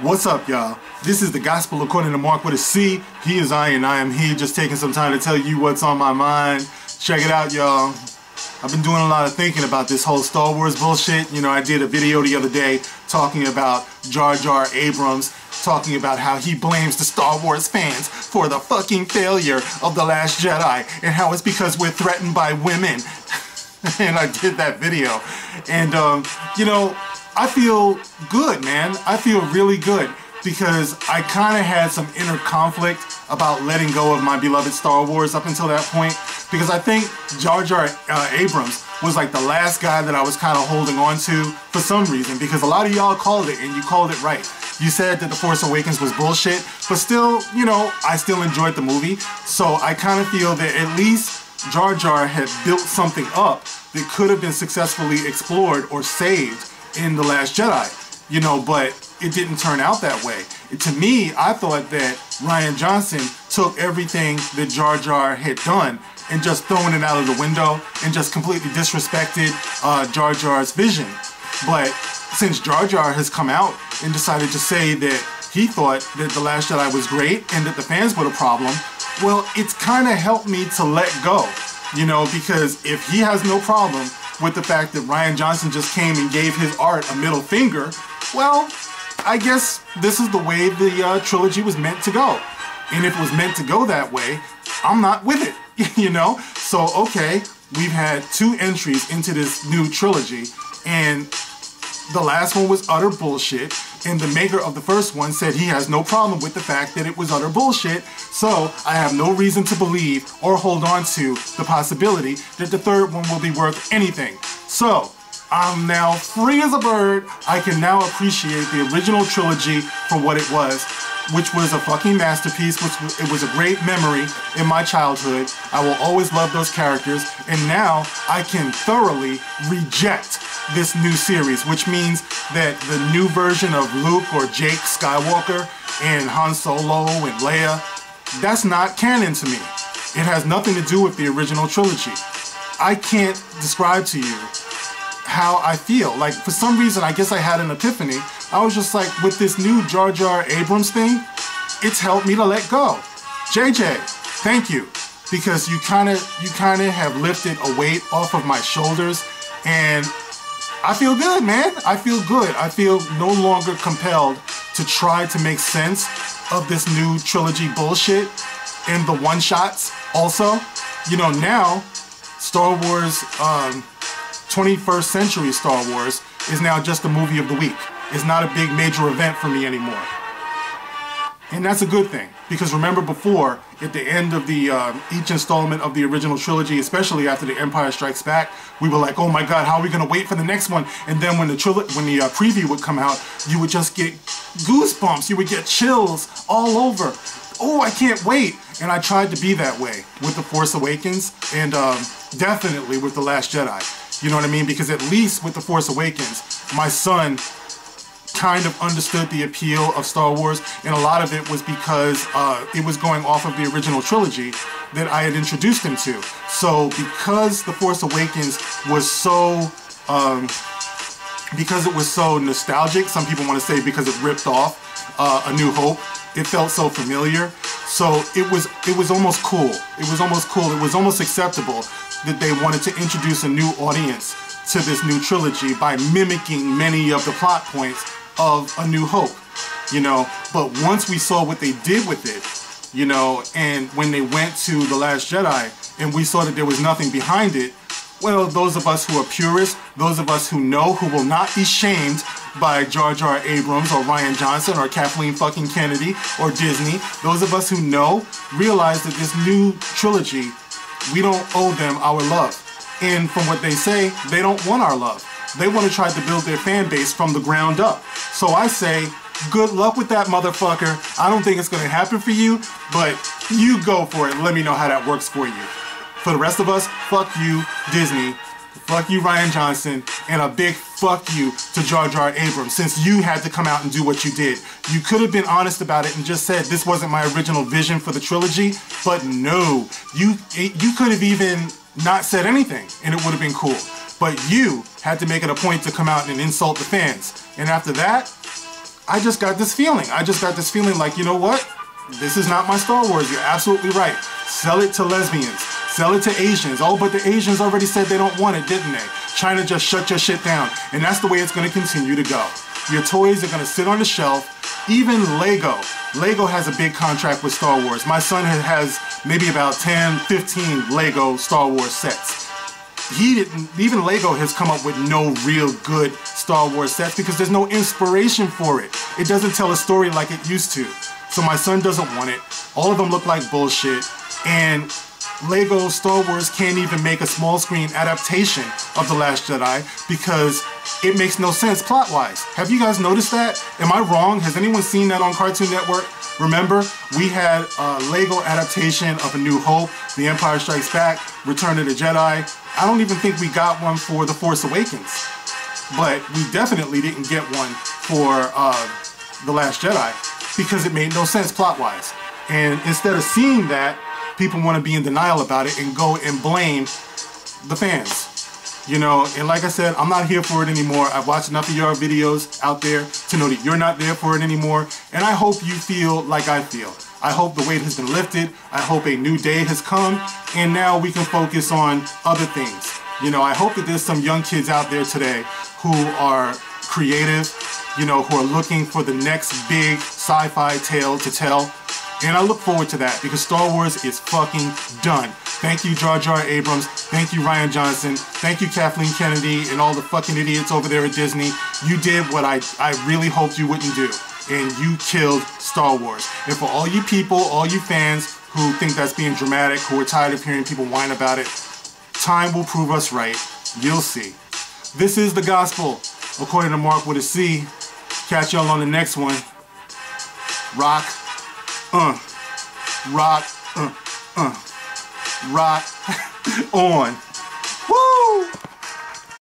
What's up, y'all? This is the Gospel according to Mark with a C. He is I and I am he. Just taking some time to tell you what's on my mind. Check it out, y'all. I've been doing a lot of thinking about this whole Star Wars bullshit. You know, I did a video the other day talking about Jar Jar Abrams, talking about how he blames the Star Wars fans for the fucking failure of The Last Jedi, and how it's because we're threatened by women. And I did that video. And, you know, I feel good, man. I feel really good because I kind of had some inner conflict about letting go of my beloved Star Wars up until that point, because I think Jar Jar Abrams was like the last guy that I was kind of holding on to for some reason, because a lot of y'all called it, and you called it right. You said that The Force Awakens was bullshit, but still, you know, I still enjoyed the movie. So I kind of feel that at least Jar Jar had built something up that could have been successfully explored or saved in The Last Jedi, you know, but it didn't turn out that way. To me, I thought that Rian Johnson took everything that Jar Jar had done and just thrown it out of the window and just completely disrespected Jar Jar's vision. But since Jar Jar has come out and decided to say that he thought that The Last Jedi was great and that the fans were the problem, well, it's kind of helped me to let go, you know, because if he has no problem with the fact that Rian Johnson just came and gave his art a middle finger, well, I guess this is the way the trilogy was meant to go. And if it was meant to go that way, I'm not with it, you know? So, okay, we've had 2 entries into this new trilogy, and the last one was utter bullshit, and the maker of the first one said he has no problem with the fact that it was utter bullshit, so I have no reason to believe or hold on to the possibility that the third one will be worth anything. So, I'm now free as a bird. I can now appreciate the original trilogy for what it was, which was a fucking masterpiece, it was a great memory in my childhood. I will always love those characters, and now I can thoroughly reject this new series, which means that the new version of Luke or Jake Skywalker and Han Solo and Leia, that's not canon to me. It has nothing to do with the original trilogy. I can't describe to you how I feel. Like, for some reason, I guess I had an epiphany. I was just like, with this new Jar Jar Abrams thing, it's helped me to let go. JJ, thank you, because you kind of have lifted a weight off of my shoulders, and I feel good, man. I feel good. I feel no longer compelled to try to make sense of this new trilogy bullshit and the one-shots also. You know, now, Star Wars, 21st century Star Wars is now just a movie of the week. It's not a big major event for me anymore. And that's a good thing, because remember before, at the end of the each installment of the original trilogy, especially after The Empire Strikes Back, we were like, oh my god, how are we going to wait for the next one? And then when the preview would come out, you would just get goosebumps, you would get chills all over. Oh, I can't wait. And I tried to be that way with The Force Awakens, and definitely with The Last Jedi. You know what I mean? Because at least with The Force Awakens, my son kind of understood the appeal of Star Wars, and a lot of it was because it was going off of the original trilogy that I had introduced him to. So because The Force Awakens was so, because it was so nostalgic, some people want to say because it ripped off A New Hope, it felt so familiar. So it was almost cool. It was almost cool. It was almost acceptable that they wanted to introduce a new audience to this new trilogy by mimicking many of the plot points of A New Hope, you know. But once we saw what they did with it, you know, and when they went to The Last Jedi and we saw that there was nothing behind it, well, those of us who are purists, those of us who know, who will not be shamed by Jar Jar Abrams or Rian Johnson or Kathleen fucking Kennedy or Disney, those of us who know, realize that this new trilogy, we don't owe them our love. And from what they say, they don't want our love. They want to try to build their fan base from the ground up. So I say, good luck with that, motherfucker. I don't think it's going to happen for you, but you go for it and let me know how that works for you. For the rest of us, fuck you, Disney. Fuck you, Rian Johnson. And a big fuck you to Jar Jar Abrams, since you had to come out and do what you did. You could have been honest about it and just said, this wasn't my original vision for the trilogy, but no. You could have even not said anything, and it would have been cool. But you had to make it a point to come out and insult the fans. And after that, I just got this feeling. I just got this feeling like, you know what? This is not my Star Wars. You're absolutely right. Sell it to lesbians. Sell it to Asians. Oh, but the Asians already said they don't want it, didn't they? China just shut your shit down. And that's the way it's going to continue to go. Your toys are going to sit on the shelf. Even Lego. Lego has a big contract with Star Wars. My son has maybe about 10, 15 Lego Star Wars sets. Even Lego has come up with no real good Star Wars sets because there's no inspiration for it. It doesn't tell a story like it used to. So my son doesn't want it. All of them look like bullshit. And Lego Star Wars can't even make a small screen adaptation of The Last Jedi because it makes no sense plot-wise. Have you guys noticed that? Am I wrong? Has anyone seen that on Cartoon Network? Remember, we had a Lego adaptation of A New Hope, The Empire Strikes Back, Return of the Jedi. I don't even think we got one for The Force Awakens. But we definitely didn't get one for The Last Jedi because it made no sense plot-wise. And instead of seeing that, people want to be in denial about it and go and blame the fans. You know, and like I said, I'm not here for it anymore. I've watched enough of your videos out there to know that you're not there for it anymore. And I hope you feel like I feel. I hope the weight has been lifted. I hope a new day has come. And now we can focus on other things. You know, I hope that there's some young kids out there today who are creative, you know, who are looking for the next big sci-fi tale to tell. And I look forward to that because Star Wars is fucking done. Thank you, Jar Jar Abrams. Thank you, Rian Johnson. Thank you, Kathleen Kennedy and all the fucking idiots over there at Disney. You did what I really hoped you wouldn't do. And you killed Star Wars. And for all you people, all you fans who think that's being dramatic, who are tired of hearing people whine about it, time will prove us right. You'll see. This is the gospel, according to Mark with a C. Catch y'all on the next one. Rock. Rock. Rock on. Woo!